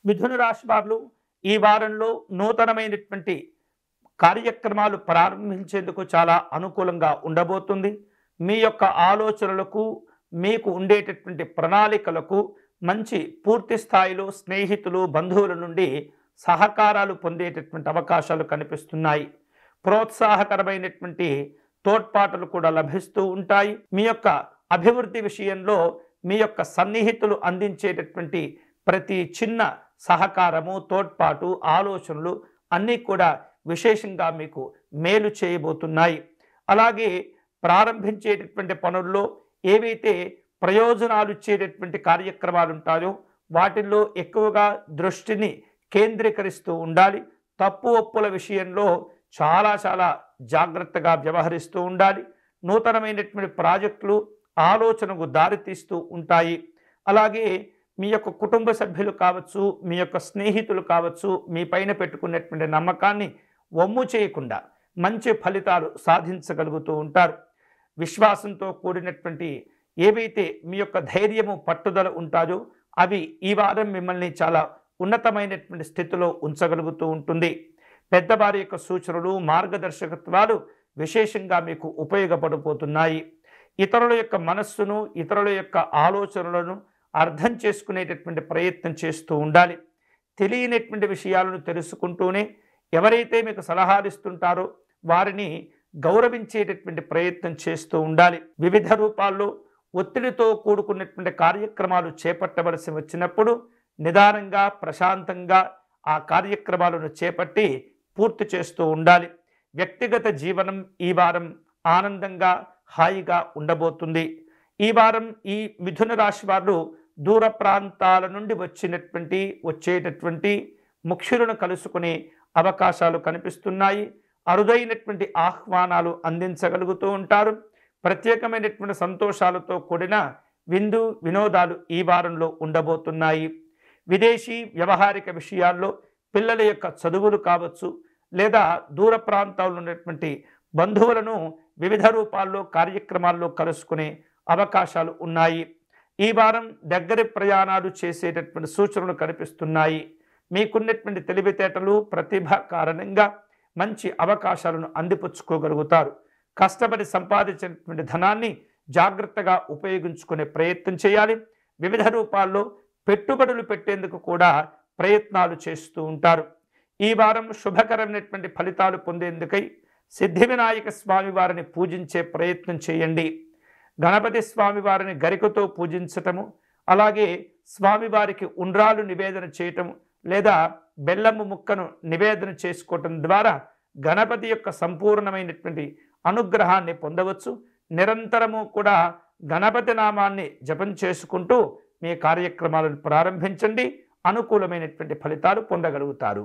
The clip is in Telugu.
మిథున రాశి వారు ఈ వారంలో నూతనమైనటువంటి కార్యక్రమాలు ప్రారంభించేందుకు చాలా అనుకూలంగా ఉండబోతుంది. మీ యొక్క ఆలోచనలకు, మీకు ఉండేటటువంటి ప్రణాళికలకు మంచి పూర్తి స్థాయిలో స్నేహితులు, బంధువుల నుండి సహకారాలు పొందేటటువంటి అవకాశాలు కనిపిస్తున్నాయి. ప్రోత్సాహకరమైనటువంటి తోడ్పాటులు కూడా లభిస్తూ ఉంటాయి. మీ యొక్క అభివృద్ధి విషయంలో మీ యొక్క సన్నిహితులు అందించేటటువంటి ప్రతి చిన్న సహకారము, తోడ్పాటు, ఆలోచనలు అన్నీ కూడా విశేషంగా మీకు మేలు చేయబోతున్నాయి. అలాగే ప్రారంభించేటటువంటి పనుల్లో ఏవైతే ప్రయోజనాలు ఇచ్చేటటువంటి కార్యక్రమాలు ఉంటాయో వాటిల్లో ఎక్కువగా దృష్టిని కేంద్రీకరిస్తూ ఉండాలి. తప్పు ఒప్పుల విషయంలో చాలా జాగ్రత్తగా వ్యవహరిస్తూ ఉండాలి. నూతనమైనటువంటి ప్రాజెక్టులు ఆలోచనకు దారితీస్తూ ఉంటాయి. అలాగే మీ యొక్క కుటుంబ సభ్యులు కావచ్చు, మీ యొక్క స్నేహితులు కావచ్చు, మీ పైన పెట్టుకున్నటువంటి నమ్మకాన్ని వమ్ము చేయకుండా మంచి ఫలితాలు సాధించగలుగుతూ ఉంటారు. విశ్వాసంతో కూడినటువంటి ఏవైతే మీ యొక్క ధైర్యము, పట్టుదల ఉంటాయో అవి ఈ వారం మిమ్మల్ని చాలా ఉన్నతమైనటువంటి స్థితిలో ఉంచగలుగుతూ ఉంటుంది. పెద్దవారి యొక్క సూచనలు, మార్గదర్శకత్వాలు విశేషంగా మీకు ఉపయోగపడిపోతున్నాయి. ఇతరుల యొక్క మనస్సును, ఇతరుల యొక్క ఆలోచనలను అర్థం చేసుకునేటటువంటి ప్రయత్నం చేస్తూ ఉండాలి. తెలియనటువంటి విషయాలను తెలుసుకుంటూనే ఎవరైతే మీకు సలహాలు ఇస్తుంటారో వారిని గౌరవించేటటువంటి ప్రయత్నం చేస్తూ ఉండాలి. వివిధ రూపాల్లో ఒత్తిడితో కూడుకున్నటువంటి కార్యక్రమాలు చేపట్టవలసి వచ్చినప్పుడు నిదానంగా, ప్రశాంతంగా ఆ కార్యక్రమాలను చేపట్టి పూర్తి చేస్తూ ఉండాలి. వ్యక్తిగత జీవనం ఈ వారం ఆనందంగా, హాయిగా ఉండబోతుంది. ఈ వారం ఈ మిథున రాశి వారు దూర ప్రాంతాల నుండి వచ్చేటటువంటి ముఖ్యులను కలుసుకునే అవకాశాలు కనిపిస్తున్నాయి. అరుదైనటువంటి ఆహ్వానాలు అందించగలుగుతూ ఉంటారు. ప్రత్యేకమైనటువంటి సంతోషాలతో కూడిన విందు వినోదాలు ఈ వారంలో ఉండబోతున్నాయి. విదేశీ వ్యవహారిక విషయాల్లో పిల్లల యొక్క చదువులు కావచ్చు, లేదా దూర ప్రాంతాల్లో ఉన్నటువంటి బంధువులను వివిధ రూపాల్లో కార్యక్రమాల్లో కలుసుకునే అవకాశాలు ఉన్నాయి. ఈ వారం దగ్గర ప్రయాణాలు చేసేటటువంటి సూచనలు కనిపిస్తున్నాయి. మీకున్నటువంటి తెలివితేటలు, ప్రతిభ కారణంగా మంచి అవకాశాలను అందిపుచ్చుకోగలుగుతారు. కష్టపడి సంపాదించినటువంటి ధనాన్ని జాగ్రత్తగా ఉపయోగించుకునే ప్రయత్నం చేయాలి. వివిధ రూపాల్లో పెట్టుబడులు పెట్టేందుకు కూడా ప్రయత్నాలు చేస్తూ ఉంటారు. ఈ వారం శుభకరమైనటువంటి ఫలితాలు పొందేందుకై సిద్ధి వినాయక స్వామి వారిని పూజించే ప్రయత్నం చేయండి. గణపతి స్వామి వారిని గరికతో పూజించటము, అలాగే స్వామివారికి ఉండ్రాలు నివేదన చేయటము, లేదా బెల్లము ముక్కను నివేదన చేసుకోవటం ద్వారా గణపతి యొక్క సంపూర్ణమైనటువంటి అనుగ్రహాన్ని పొందవచ్చు. నిరంతరము కూడా గణపతి నామాన్ని జపం చేసుకుంటూ మీ కార్యక్రమాలను ప్రారంభించండి. అనుకూలమైనటువంటి ఫలితాలు పొందగలుగుతారు.